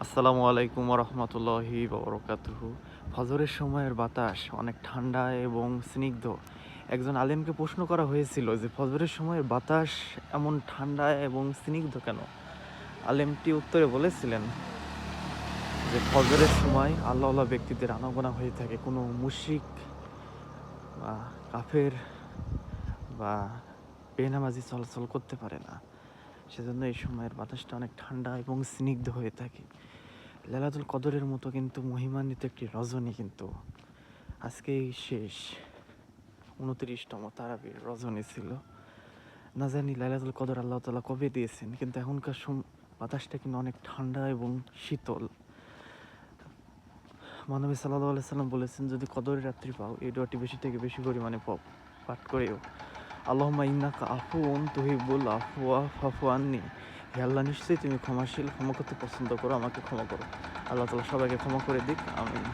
আসসালামু আলাইকুম রহমতুল্লাহি বরকাতুহু। ফজরের সময়ের বাতাস অনেক ঠান্ডা এবং স্নিগ্ধ। একজন আলেমকে প্রশ্ন করা হয়েছিল যে ফজরের সময়ের বাতাস এমন ঠান্ডা এবং স্নিগ্ধ কেন? আলেমটি উত্তরে বলেছিলেন যে ফজরের সময় আল্লাহওয়ালা ব্যক্তিদের আনাগোনা হয়ে থাকে, কোনো মুশরিক বা কাফের বা বেনামাজি চলাচল করতে পারে না। সেজন্য এই সময়ের বাতাসটা অনেক ঠান্ডা এবং স্নিগ্ধ হয়ে থাকে। লাইলাতুল কদরের মতো কিন্তু মহিমান্বিত একটি রজনী কিন্তু আজকেই শেষ ২৯তম তারাবির রজনী ছিল। না জানি লাইলাতুল কদর আল্লাহ তাআলা কবে দিয়েছেন, কিন্তু এখনকার বাতাসটা কিন্তু অনেক ঠান্ডা এবং শীতল। মহানবী সাল্লাল্লাহু আলাইহি সাল্লাম বলেছেন, যদি কদরের রাত্রি পাও এই দোয়াটি বেশি থেকে বেশি পরিমাণে পাঠ করেও, আল্লাহুম্মা ইন্নাকা আফুউন তুহিব্বুল আফওয়া ফাফু আন্নি। হে আল্লাহ, নিশ্চয়ই তুমি ক্ষমাশীল, ক্ষমা করতে পছন্দ করো, আমাকে ক্ষমা করো। আল্লাহ তাআলা সবাইকে ক্ষমা করে দিক। আমিন।